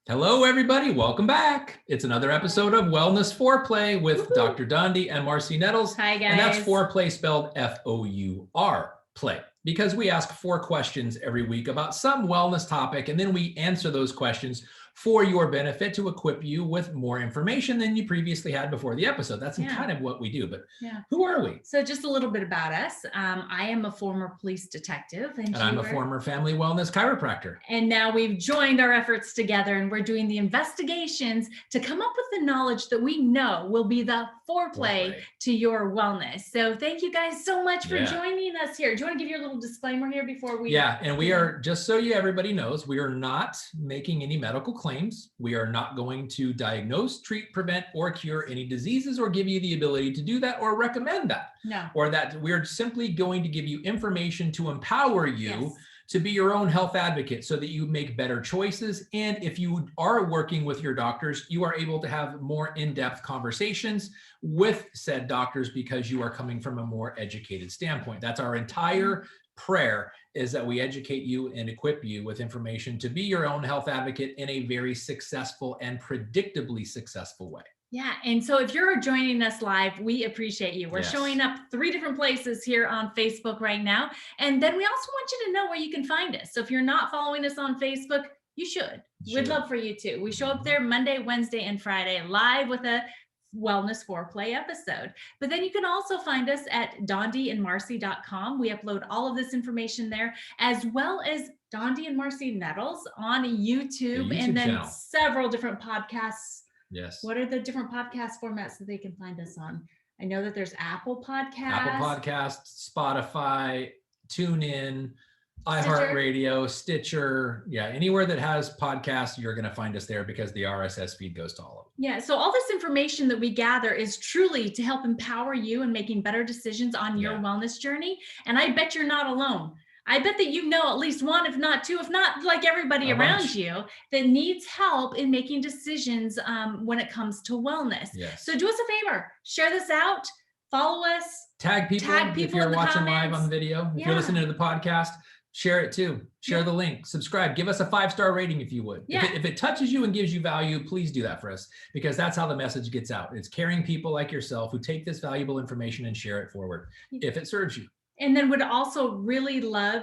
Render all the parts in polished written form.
Hello, everybody. Welcome back. It's another episode of Wellness Foreplay with Woohoo. Dr. Dundee and Marcy Nettles. Hi, guys. And that's foreplay spelled F-O-U-R, play. Because we ask 4 questions every week about some wellness topic, and then we answer those questions for your benefit to equip you with more information than you previously had before the episode. That's kind of what we do. But who are we? So just a little bit about us. I am a former police detective. And I'm a former family wellness chiropractor. And now we've joined our efforts together and we're doing the investigations to come up with the knowledge that we know will be the foreplay to your wellness. So thank you guys so much for joining us here. Do you want to give your little disclaimer here before we... Yeah, and we are, just so everybody knows, we are not making any medical claims. We are not going to diagnose, treat, prevent, or cure any diseases or give you the ability to do that or recommend that. No. Or that we're simply going to give you information to empower you to be your own health advocate so that you make better choices. And if you are working with your doctors, you are able to have more in-depth conversations with said doctors because you are coming from a more educated standpoint. That's our entire prayer, is that we educate you and equip you with information to be your own health advocate in a very successful and predictably successful way. Yeah. And so if you're joining us live, we appreciate you. We're showing up 3 different places here on Facebook right now. And then we also want you to know where you can find us. So if you're not following us on Facebook, you should. We'd love for you to. We show up there Monday, Wednesday, and Friday live with a Wellness Foreplay episode. But then you can also find us at dondeeandmarcy.com. We upload all of this information there, as well as Dondee and Marcy Nettles on YouTube and then channel. Several different podcasts. Yes. What are the different podcast formats that they can find us on? I know that there's Apple Podcasts, Spotify, TuneIn, iHeartRadio, Stitcher. Yeah, anywhere that has podcasts, you're going to find us there because the RSS feed goes to all of them. Yeah, so all this information that we gather is truly to help empower you in making better decisions on your wellness journey. And I bet you're not alone. I bet that you know at least 1, if not 2, if not like everybody around you that needs help in making decisions when it comes to wellness. Yes. So do us a favor, share this out, follow us. Tag people if you're watching live on video. If you're listening to the podcast, share it too. Share the link, subscribe, give us a 5-star rating if you would. If it touches you and gives you value, please do that for us, because that's how the message gets out. It's caring people like yourself who take this valuable information and share it forward if it serves you. And then would also really love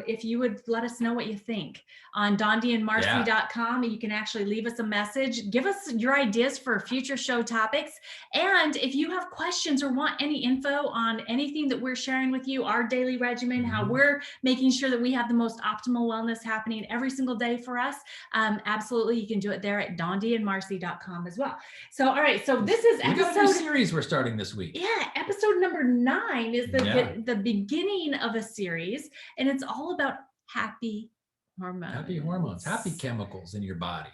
if you would let us know what you think on dondeeandmarcy.com. You can actually leave us a message. Give us your ideas for future show topics. And if you have questions or want any info on anything that we're sharing with you, our daily regimen, how we're making sure that we have the most optimal wellness happening every single day for us, absolutely, you can do it there at dondeeandmarcy.com as well. So, all right. So this is episode... We got a new series we're starting this week. Yeah. Episode number 9 is the beginning of a series, and it's all about happy hormones. Happy hormones, happy chemicals in your body.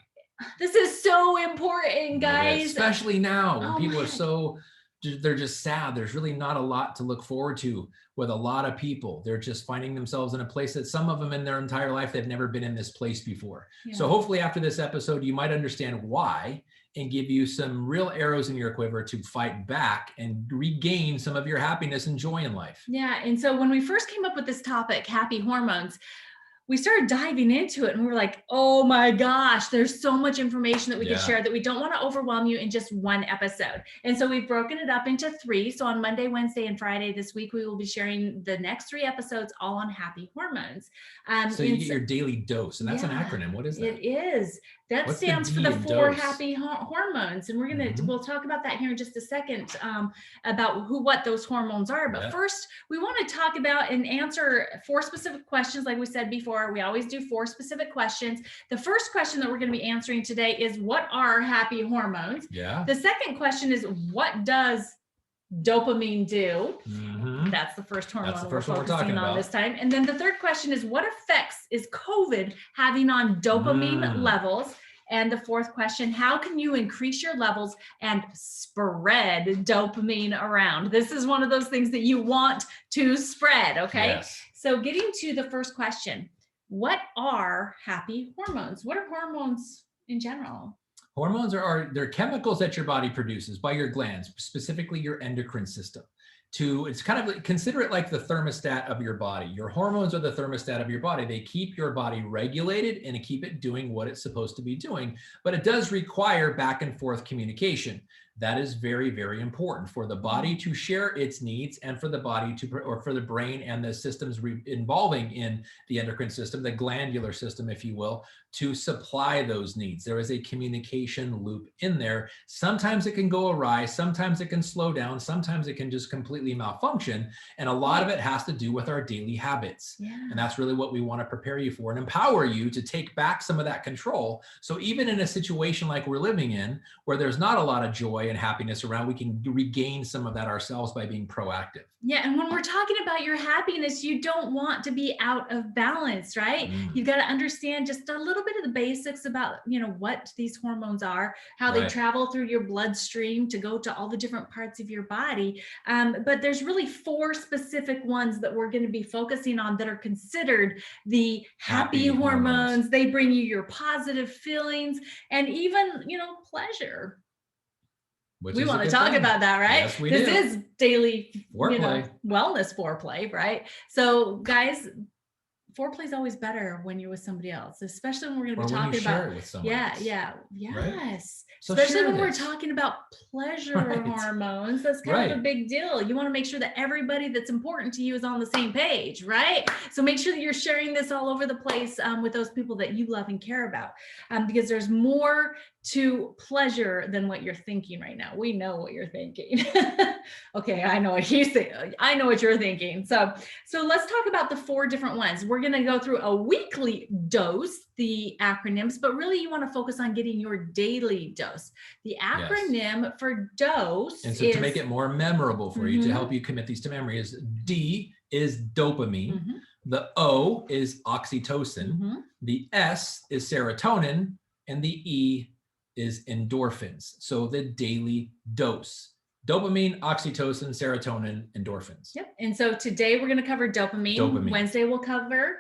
This is so important, guys. Especially now when people are they're just sad. There's really not a lot to look forward to with a lot of people. They're just finding themselves in a place that some of them in their entire life, they've never been in this place before. So hopefully after this episode, you might understand why and give you some real arrows in your quiver to fight back and regain some of your happiness and joy in life. Yeah. And so when we first came up with this topic, happy hormones, we started diving into it and we were like, oh my gosh, there's so much information that we could share that we don't want to overwhelm you in just 1 episode. And so we've broken it up into 3. So on Monday, Wednesday, and Friday this week, we will be sharing the next 3 episodes all on happy hormones. So you get your daily dose, and that's an acronym. What is that? It is. That stands for the 4 happy hormones. And we're going to, we'll talk about that here in just a second, about what those hormones are. But first, we want to talk about and answer 4 specific questions. Like we said before, we always do 4 specific questions. The first question that we're going to be answering today is, what are happy hormones? The second question is, what does dopamine do? That's the first hormone we're focusing on this time. And then the third question is, what effects is COVID having on dopamine levels? And the fourth question, how can you increase your levels and spread dopamine around? This is one of those things that you want to spread, okay? So getting to the first question, what are happy hormones? What are hormones in general? Hormones they're chemicals that your body produces by your glands, specifically your endocrine system, it's kind of like, consider it like the thermostat of your body. Your hormones are the thermostat of your body. They keep your body regulated and keep it doing what it's supposed to be doing. But it does require back and forth communication. That is very, very important for the body to share its needs and for the body to, or for the brain and the systems involving in the endocrine system, the glandular system, if you will, to supply those needs. There is a communication loop in there. Sometimes it can go awry. Sometimes it can slow down. Sometimes it can just completely malfunction. And a lot of it has to do with our daily habits. Yeah. And that's really what we want to prepare you for and empower you to take back some of that control. So even in a situation like we're living in, where there's not a lot of joy and happiness around, we can regain some of that ourselves by being proactive. Yeah. And when we're talking about your happiness, you don't want to be out of balance, right? You've got to understand just a little bit of the basics about, what these hormones are, how they travel through your bloodstream to go to all the different parts of your body. But there's really 4 specific ones that we're going to be focusing on that are considered the happy hormones. They bring you your positive feelings and even, pleasure. We want to talk about that, right? Yes, we do. This is daily foreplay. Wellness foreplay, right? So guys, foreplay is always better when you're with somebody else, especially when we're going to be talking about it with someone else. yes. Right? So especially when we're talking about pleasure hormones. That's kind of a big deal. You want to make sure that everybody that's important to you is on the same page, right? So make sure that you're sharing this all over the place with those people that you love and care about, because there's more to pleasure than what you're thinking right now. We know what you're thinking. Okay, I know what he's saying. I know what you're thinking. So let's talk about the 4 different ones. We're going to go through a weekly dose, the acronyms, but really you want to focus on getting your daily dose. The acronym for dose and so to make it more memorable for you, to help you commit these to memory, is D is dopamine. The O is oxytocin. The S is serotonin. And the E is endorphins. So the daily dose. Dopamine, oxytocin, serotonin, endorphins. Yep. And so today we're going to cover dopamine. Wednesday we'll cover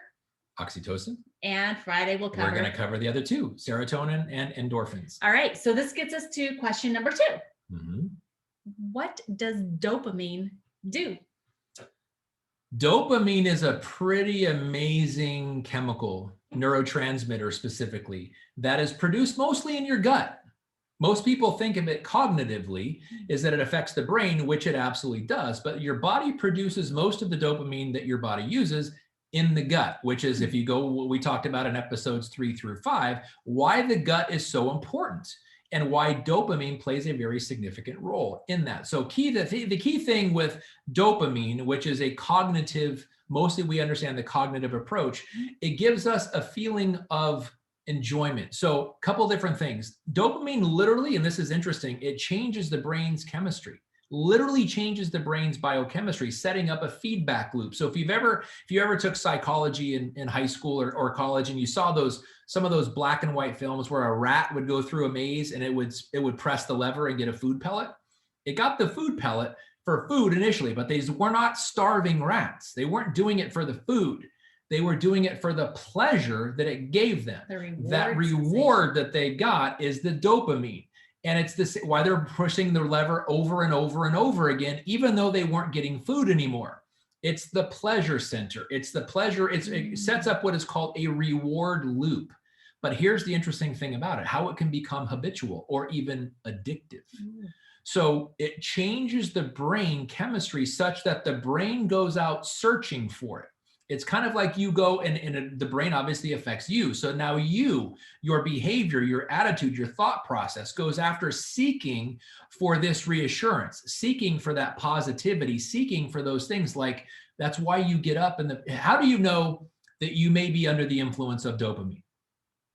oxytocin. And Friday we'll cover. We're going to cover the other 2, serotonin and endorphins. All right. So this gets us to question number 2. What does dopamine do? Dopamine is a pretty amazing chemical, neurotransmitter specifically, that is produced mostly in your gut. Most people think of it cognitively, is that it affects the brain, which it absolutely does, but your body produces most of the dopamine that your body uses in the gut, which is, if you go, what we talked about in episodes 3 through 5, why the gut is so important and why dopamine plays a very significant role in that. So the key thing with dopamine, which is a cognitive, mostly we understand the cognitive approach, it gives us a feeling of enjoyment. So a couple different things. Dopamine literally, and this is interesting, it changes the brain's chemistry, literally changes the brain's biochemistry, setting up a feedback loop. So if you ever took psychology in high school or college, and you saw some of those black and white films where a rat would go through a maze and it would press the lever and get a food pellet. It got the food pellet for food initially, but they were not starving rats. They weren't doing it for the food. They were doing it for the pleasure that it gave them. That reward that they got is the dopamine. And it's this why they're pushing the lever over and over and over again, even though they weren't getting food anymore. It's the pleasure center. It's the pleasure. It sets up what is called a reward loop. But here's the interesting thing about it, how it can become habitual or even addictive. So it changes the brain chemistry such that the brain goes out searching for it. It's kind of like you go and the brain obviously affects you. So now your behavior, your attitude, your thought process goes after seeking for this reassurance, seeking for that positivity, seeking for those things. Like that's why you get up how do you know that you may be under the influence of dopamine?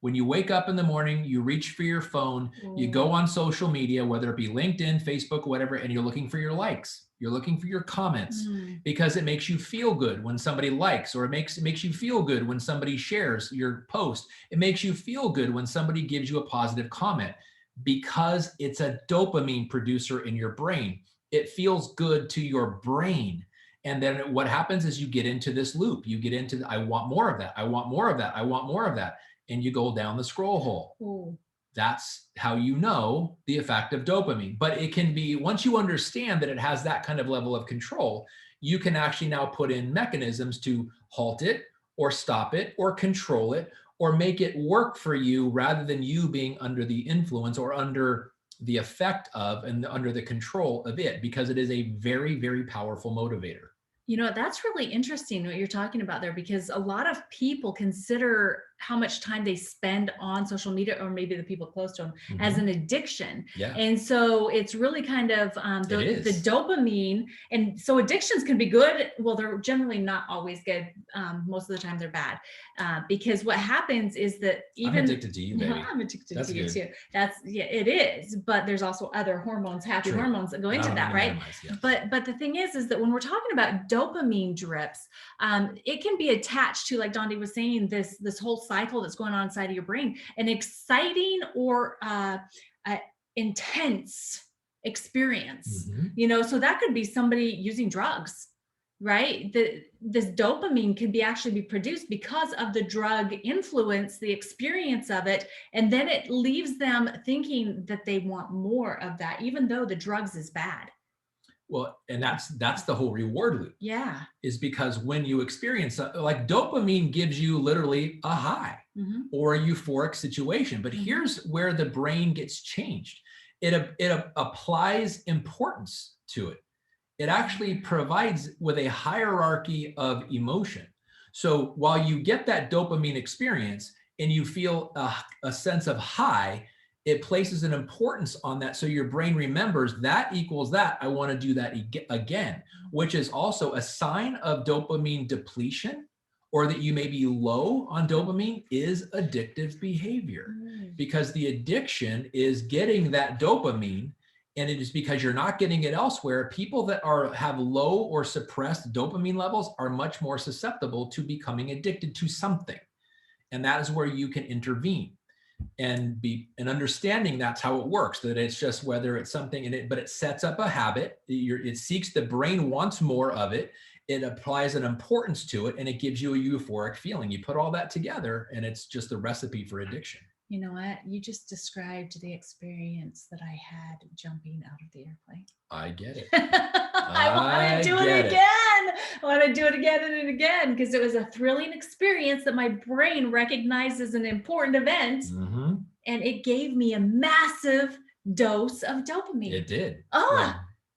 When you wake up in the morning, you reach for your phone, you go on social media, whether it be LinkedIn, Facebook, whatever, and you're looking for your likes. You're looking for your comments because it makes you feel good when somebody likes, or it makes you feel good when somebody shares your post. It makes you feel good when somebody gives you a positive comment because it's a dopamine producer in your brain. It feels good to your brain. And then what happens is you get into this loop. You get into, I want more of that. I want more of that. I want more of that. And you go down the scroll hole. that's how you know the effect of dopamine. But it can be, once you understand that it has that kind of level of control, you can actually now put in mechanisms to halt it or stop it or control it or make it work for you rather than you being under the influence or under the effect of and under the control of it, because it is a very, very powerful motivator. You know, that's really interesting what you're talking about there, because a lot of people consider how much time they spend on social media, or maybe the people close to them, as an addiction. Yeah. And so it's really kind of the dopamine. And so addictions can be good. Well, they're generally not always good. Most of the time they're bad. Because what happens is that even— I'm addicted to you, baby. I'm addicted to you too. Yeah, it is. But there's also other hormones, happy hormones that go into that, right? But the thing is that when we're talking about dopamine drips, it can be attached to, like Dondi was saying, this whole cycle that's going on inside of your brain, an exciting or intense experience. You know, so that could be somebody using drugs, right? This dopamine can actually be produced because of the drug influence, the experience of it, and then it leaves them thinking that they want more of that, even though the drugs is bad. Well, and that's the whole reward loop. Yeah. Is because when you experience, like, dopamine gives you literally a high or a euphoric situation. But here's where the brain gets changed. It applies importance to it. It actually provides with a hierarchy of emotion. So while you get that dopamine experience and you feel a sense of high, it places an importance on that. So your brain remembers that equals that. I want to do that again, which is also a sign of dopamine depletion, or that you may be low on dopamine, is addictive behavior. Because the addiction is getting that dopamine, and it is because you're not getting it elsewhere. People that have low or suppressed dopamine levels are much more susceptible to becoming addicted to something. And that is where you can intervene. And understanding that's how it works, that it's just whether it's something but it sets up a habit. It seeks, the brain wants more of it. It applies an importance to it, and it gives you a euphoric feeling. You put all that together, and it's just a recipe for addiction. You know what? You just described the experience that I had jumping out of the airplane. I get it. I want to do it again. I want to do it again and again, because it was a thrilling experience that my brain recognized as an important event. And it gave me a massive dose of dopamine. It did. Oh,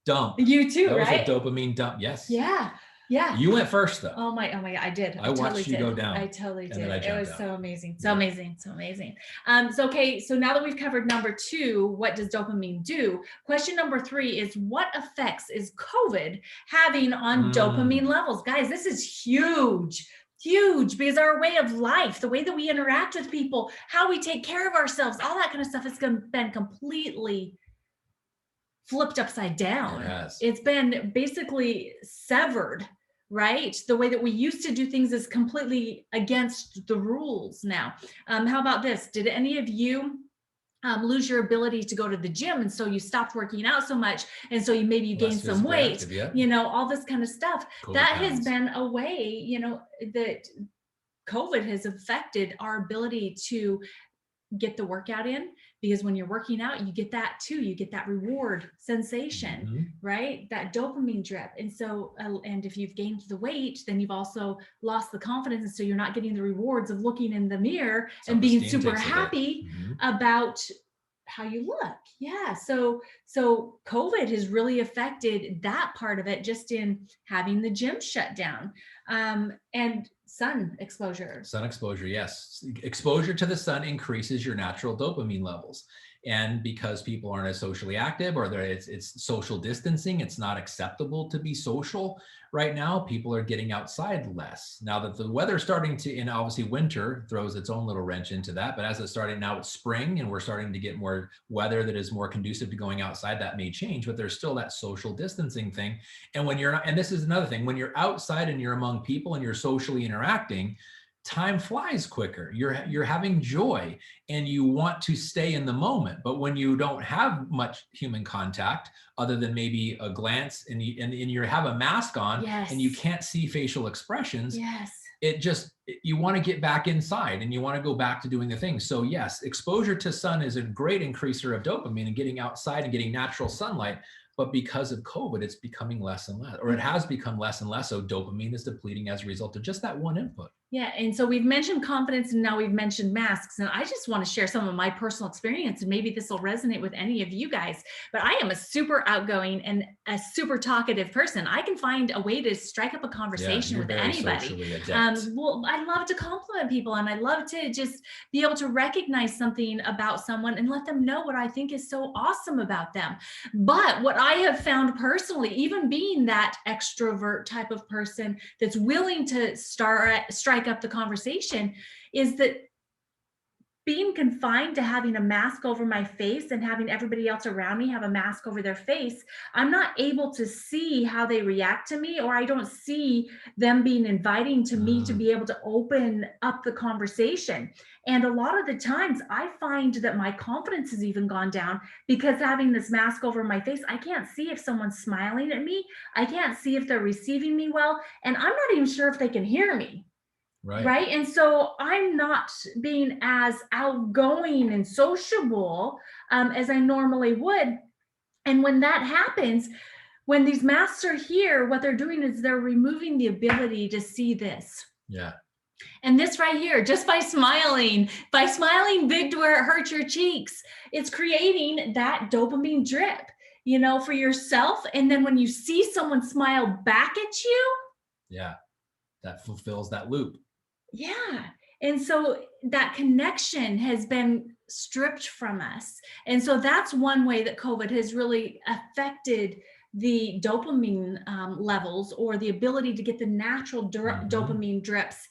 dump. You too, right? That was a dopamine dump. Yes. Yeah. Yeah. You went first, though. Oh my God, I did. I watched you go down. I totally did. It was so amazing. So amazing. So amazing. So now that we've covered number 2, what does dopamine do? Question number 3 is, what effects is COVID having on dopamine levels? Guys, this is huge. Huge, because our way of life, the way that we interact with people, how we take care of ourselves, all that kind of stuff has been completely flipped upside down. It has. It's been basically severed, right? The way that we used to do things is completely against the rules now. How about this? Did any of you lose your ability to go to the gym, and so you stopped working out so much, and so you gained some weight, you know, all this kind of stuff? That has been a way, you know, that COVID has affected our ability to get the workout in, because when you're working out, you get that too. You get that reward sensation, right? That dopamine drip. And so, and if you've gained the weight, then you've also lost the confidence. And so you're not getting the rewards of looking in the mirror and being super happy about how you look. Yeah. So COVID has really affected that part of it, just in having the gym shut down. And sun exposure. Sun exposure, yes. Exposure to the sun increases your natural dopamine levels. And because people aren't as socially active, or it's social distancing, it's not acceptable to be social right now. People are getting outside less. Now that the weather's starting to, and obviously winter throws its own little wrench into that, but as it's starting, now it's spring and we're starting to get more weather that is more conducive to going outside, that may change, but there's still that social distancing thing. And when you're not, and this is another thing, when you're outside and you're among people and you're socially interacting, time flies quicker. You're having joy and you want to stay in the moment. But when you don't have much human contact, other than maybe a glance, and you have a mask on, and you can't see facial expressions, you want to get back inside and you want to go back to doing the things. So yes, exposure to sun is a great increaser of dopamine and getting outside and getting natural sunlight. But because of COVID, it's becoming less and less, or it has become less and less. So dopamine is depleting as a result of just that one input. Yeah. And so we've mentioned confidence and now we've mentioned masks. And I just want to share some of my personal experience, and maybe this will resonate with any of you guys, but I am a super outgoing and a super talkative person. I can find a way to strike up a conversation with anybody. Well, I love to compliment people, and I love to just be able to recognize something about someone and let them know what I think is so awesome about them. But what I have found personally, even being that extrovert type of person that's willing to strike up the conversation, is that being confined to having a mask over my face and having everybody else around me have a mask over their face, I'm not able to see how they react to me, or I don't see them being inviting to me to be able to open up the conversation. And a lot of the times I find that my confidence has even gone down because having this mask over my face, I can't see if someone's smiling at me. I can't see if they're receiving me well. And I'm not even sure if they can hear me. Right. And so I'm not being as outgoing and sociable as I normally would. And when that happens, when these masks are here, what they're doing is they're removing the ability to see this. Yeah. And this right here, just by smiling big to where it hurts your cheeks, it's creating that dopamine drip, for yourself. And then when you see someone smile back at you. Yeah. That fulfills that loop. Yeah. And so that connection has been stripped from us. And so that's one way that COVID has really affected the dopamine levels, or the ability to get the natural dopamine drips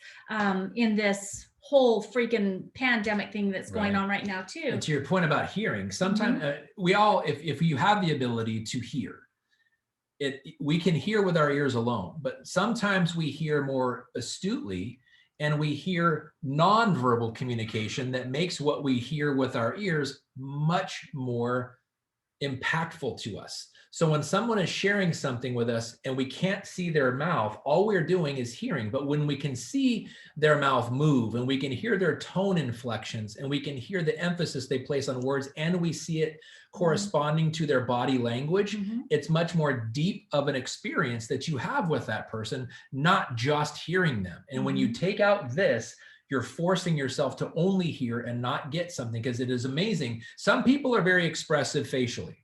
in this whole freaking pandemic thing that's going on right now too. And to your point about hearing, sometimes we all, if you have the ability to hear, we can hear with our ears alone, but sometimes we hear more astutely, and we hear nonverbal communication that makes what we hear with our ears much more impactful to us. So when someone is sharing something with us and we can't see their mouth, all we're doing is hearing. But when we can see their mouth move, and we can hear their tone inflections, and we can hear the emphasis they place on words, and we see it corresponding to their body language, it's much more deep of an experience that you have with that person, not just hearing them. And when you take out this, you're forcing yourself to only hear and not get something, because it is amazing. Some people are very expressive facially.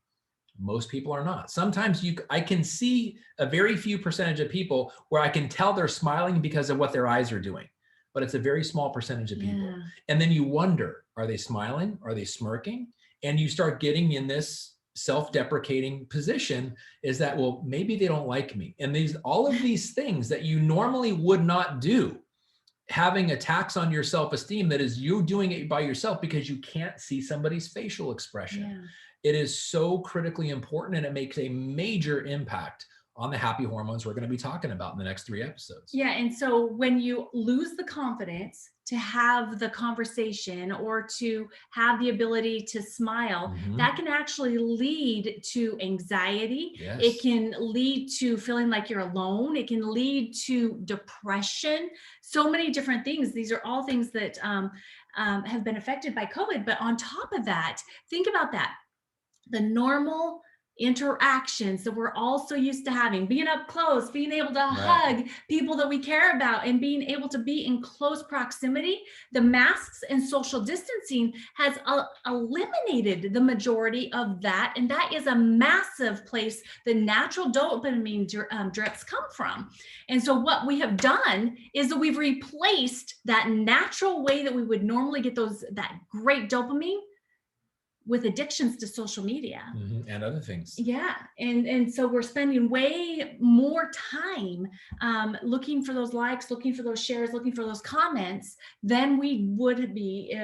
Most people are not. Sometimes I can see a very few percentage of people where I can tell they're smiling because of what their eyes are doing, but it's a very small percentage of people. And then you wonder, are they smiling? Are they smirking? And you start getting in this self-deprecating position, is that, well, maybe they don't like me. And all of these things that you normally would not do, having attacks on your self-esteem, that is you doing it by yourself because you can't see somebody's facial expression. It is so critically important, and it makes a major impact on the happy hormones we're going to be talking about in the next 3 episodes. Yeah. And so when you lose the confidence to have the conversation or to have the ability to smile, that can actually lead to anxiety. It can lead to feeling like you're alone. It can lead to depression. So many different things. These are all things that have been affected by COVID. But on top of that, think about that. The normal interactions that we're all so used to having, being up close, being able to hug people that we care about, and being able to be in close proximity, the masks and social distancing has eliminated the majority of that. And that is a massive place the natural dopamine drips come from. And so what we have done is that we've replaced that natural way that we would normally get that great dopamine with addictions to social media and other things. Yeah. And so we're spending way more time looking for those likes, looking for those shares, looking for those comments than we would be.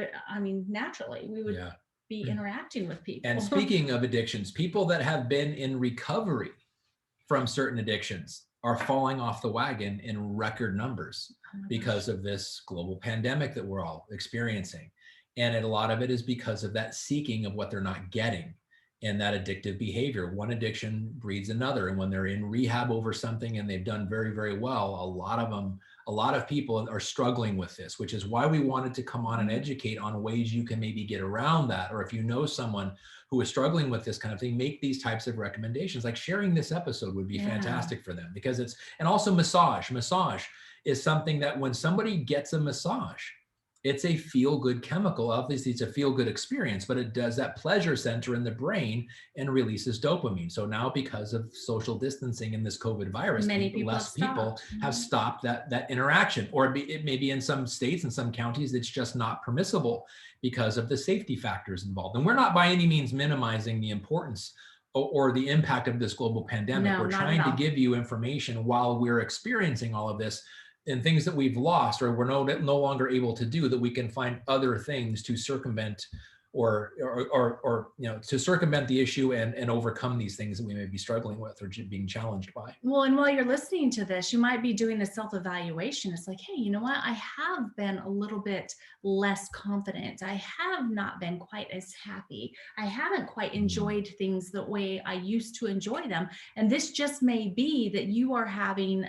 Naturally, we would be interacting with people. And speaking of addictions, people that have been in recovery from certain addictions are falling off the wagon in record numbers because of this global pandemic that we're all experiencing. And a lot of it is because of that seeking of what they're not getting. and that addictive behavior. One addiction breeds another. And when they're in rehab over something and they've done very, very well, a lot of people are struggling with this, which is why we wanted to come on and educate on ways you can maybe get around that. Or if you know someone who is struggling with this kind of thing, make these types of recommendations. Like sharing this episode would be fantastic for them, because and also massage. Massage is something that when somebody gets a massage, it's a feel-good chemical. Obviously, it's a feel-good experience, but it does that pleasure center in the brain and releases dopamine. So now, because of social distancing and this COVID virus, less people have stopped that interaction. Or it may be in some states and some counties, it's just not permissible because of the safety factors involved. And we're not by any means minimizing the importance or the impact of this global pandemic. No, we're trying to give you information while we're experiencing all of this, and things that we've lost or we're no longer able to do, that we can find other things to circumvent or to circumvent the issue and overcome these things that we may be struggling with or being challenged by. Well, and while you're listening to this, you might be doing a self-evaluation. It's like, hey, you know what? I have been a little bit less confident. I have not been quite as happy. I haven't quite enjoyed things the way I used to enjoy them. And this just may be that you are having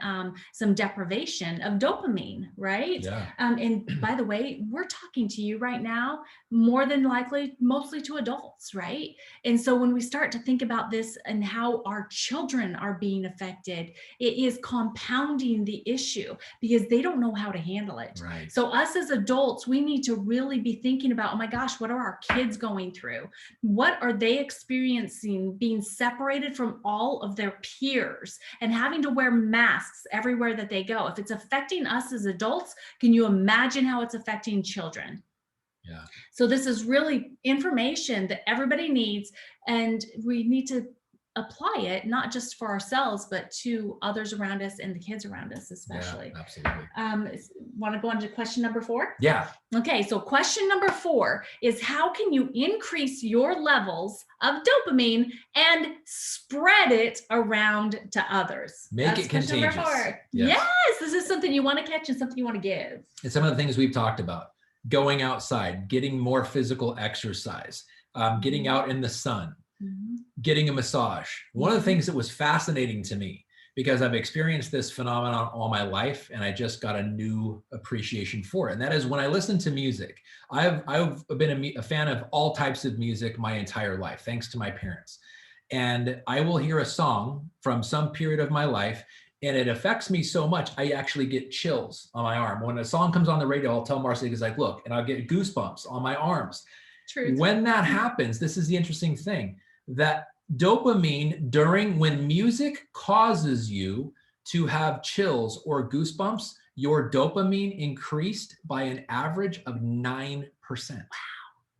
some deprivation of dopamine, right? Yeah. And by the way, we're talking to you right now, more than likely, mostly to adults, right? And so when we start to think about this and how our children are being affected, it is compounding the issue because they don't know how to handle it. Right. So us as adults, we need to really be thinking about, oh my gosh, what are our kids going through? What are they experiencing being separated from all of their peers and having to wear masks everywhere that they go? If it's affecting us as adults, can you imagine how it's affecting children? Yeah. So this is really information that everybody needs, and we need to apply it, not just for ourselves, but to others around us and the kids around us, especially. Yeah, absolutely. Want to go on to question number 4? Yeah. Okay. So question number 4 is, how can you increase your levels of dopamine and spread it around to others? Make it contagious. Number 4. Yes. This is something you want to catch and something you want to give. It's some of the things we've talked about. Going outside, getting more physical exercise, getting out in the sun, getting a massage. One of the things that was fascinating to me, because I've experienced this phenomenon all my life and I just got a new appreciation for it. And that is when I listen to music. I've been a fan of all types of music my entire life, thanks to my parents. And I will hear a song from some period of my life and it affects me so much, I actually get chills on my arm. When a song comes on the radio, I'll tell Marcy, because like, look, and I'll get goosebumps on my arms. True. When that happens, this is the interesting thing, that dopamine when music causes you to have chills or goosebumps, your dopamine increased by an average of 9%. Wow,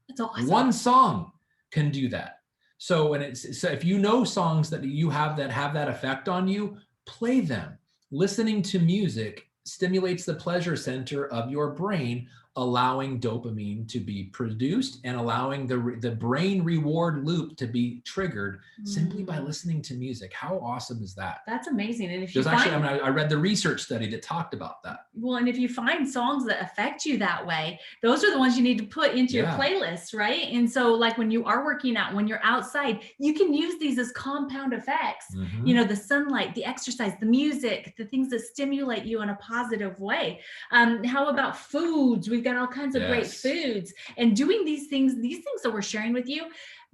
that's awesome. One song can do that. So if you know songs that you have that effect on you, play them. Listening to music stimulates the pleasure center of your brain, allowing dopamine to be produced and allowing the brain reward loop to be triggered simply by listening to music. How awesome is that? That's amazing. And if I read the research study that talked about that. Well, and if you find songs that affect you that way, those are the ones you need to put into your playlist, right? And so like when you are working out, when you're outside, you can use these as compound effects. You know, the sunlight, the exercise, the music, the things that stimulate you in a positive way. How about foods? We've got all kinds of great foods, and doing these things that we're sharing with you,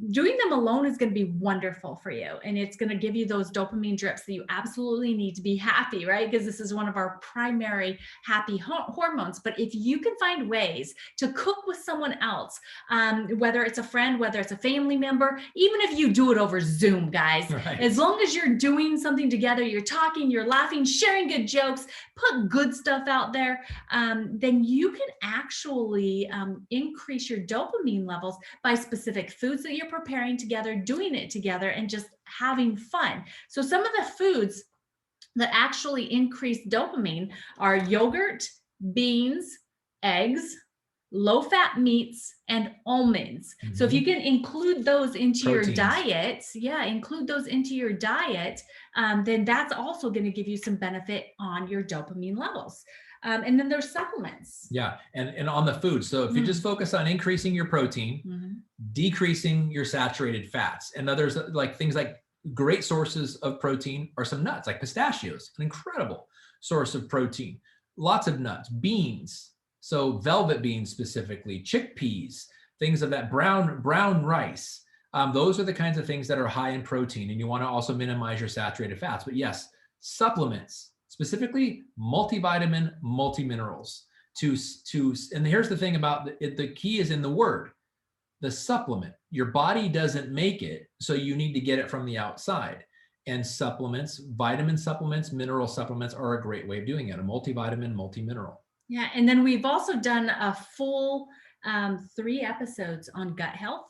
doing them alone is going to be wonderful for you. And it's going to give you those dopamine drips that you absolutely need to be happy, right? Because this is one of our primary happy hormones. But if you can find ways to cook with someone else, whether it's a friend, whether it's a family member, even if you do it over Zoom, guys, as long as you're doing something together, you're talking, you're laughing, sharing good jokes, put good stuff out there, then you can actually increase your dopamine levels by specific foods that you're preparing together, doing it together, and just having fun. So some of the foods that actually increase dopamine are yogurt, beans, eggs, low-fat meats, and almonds. So if you can include those into your diet, then that's also going to give you some benefit on your dopamine levels. And then there's supplements. Yeah. And on the food. So if you just focus on increasing your protein, decreasing your saturated fats. And others, like things like great sources of protein are some nuts, like pistachios, an incredible source of protein. Lots of nuts, beans, so velvet beans specifically, chickpeas, things of that, brown rice. Those are the kinds of things that are high in protein, and you want to also minimize your saturated fats. But yes, supplements, specifically multivitamin, multiminerals. And here's the thing about the key is in the word, the supplement. Your body doesn't make it, so you need to get it from the outside. And supplements, vitamin supplements, mineral supplements are a great way of doing it. A multivitamin, multimineral. Yeah, and then we've also done a full 3 episodes on gut health,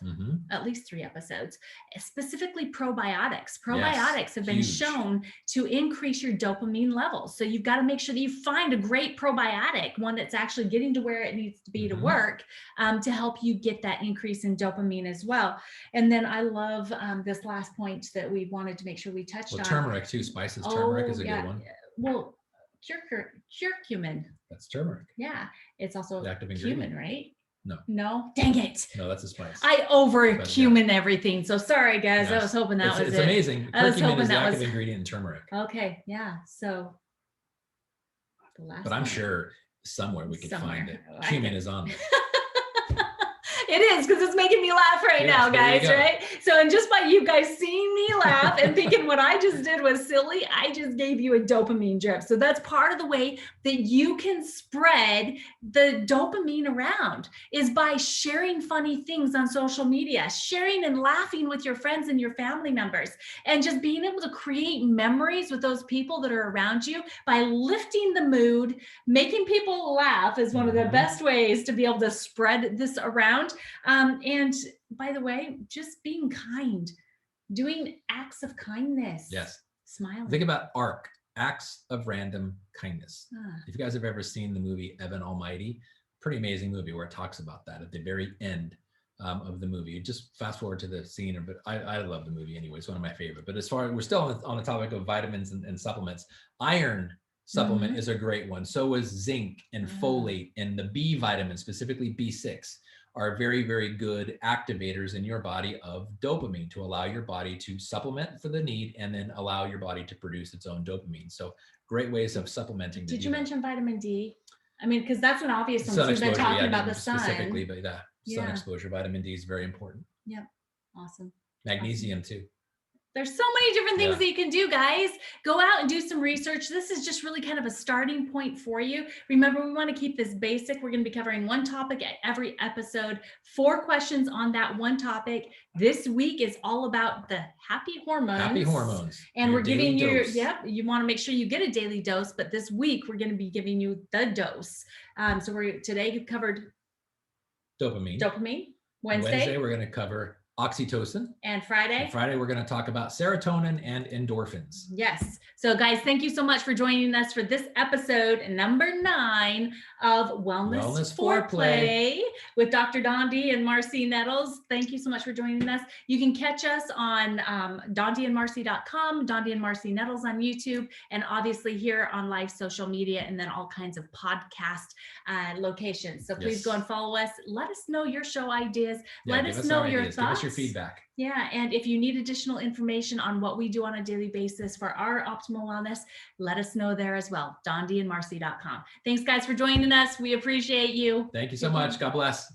at least 3 episodes, specifically probiotics. Probiotics have been shown to increase your dopamine levels. So you've got to make sure that you find a great probiotic, one that's actually getting to where it needs to be to work, to help you get that increase in dopamine as well. And then I love this last point that we wanted to make sure we touched on. Turmeric too, spices. Turmeric is a good one. Well, curcumin. That's turmeric. Yeah, it's also active cumin, right? No. Dang it. No, that's a spice. I cumin everything. So sorry, guys. Yes. I was hoping that was It's amazing. Curcumin is the active ingredient in turmeric. Okay. Yeah. So the last but I'm sure somewhere we could find it. Cumin is on there. It is, because it's making me laugh right now, guys, right? So, and just by you guys seeing me laugh and thinking what I just did was silly, I just gave you a dopamine drip. So that's part of the way that you can spread the dopamine around, is by sharing funny things on social media, sharing and laughing with your friends and your family members, and just being able to create memories with those people that are around you by lifting the mood. Making people laugh is one of the best ways to be able to spread this around. And by the way, just being kind, doing acts of kindness. Yes. Smiling. Think about ARC, Acts of Random Kindness. If you guys have ever seen the movie Evan Almighty, pretty amazing movie where it talks about that at the very end of the movie. Just fast forward to the scene, but I love the movie anyway. It's one of my favorite. But as far as we're still on the topic of vitamins and supplements, iron supplement is a great one. So is zinc and folate, and the B vitamin, specifically B6. Are very, very good activators in your body of dopamine to allow your body to supplement for the need and then allow your body to produce its own dopamine. So great ways of supplementing. Did you mention vitamin D? I mean, because that's an obvious one. We've been talking about the sun. Specifically, but sun exposure, vitamin D is very important. Yep. Awesome. Magnesium too. There's so many different things that you can do, guys. Go out and do some research. This is just really kind of a starting point for you. Remember, we want to keep this basic. We're going to be covering one topic at every episode, 4 questions on that one topic. This week is all about the happy hormones. Happy hormones. And we're giving you, you want to make sure you get a daily dose, but this week we're going to be giving you the dose. So today you covered dopamine. Wednesday we're going to cover oxytocin. And Friday? We're going to talk about serotonin and endorphins. Yes. So guys, thank you so much for joining us for this episode number 9 of Wellness Foreplay with Dr. Dondi and Marcy Nettles. Thank you so much for joining us. You can catch us on dondiandmarcy.com, Dondi and Marcy Nettles on YouTube, and obviously here on live social media, and then all kinds of podcast locations. So please go and follow us. Let us know your show ideas. Let us know your thoughts. Give us your feedback. Yeah. And if you need additional information on what we do on a daily basis for our optimal wellness, let us know there as well. dondiandmarcy.com. Thanks guys for joining us. We appreciate you. Thank you so much. God bless.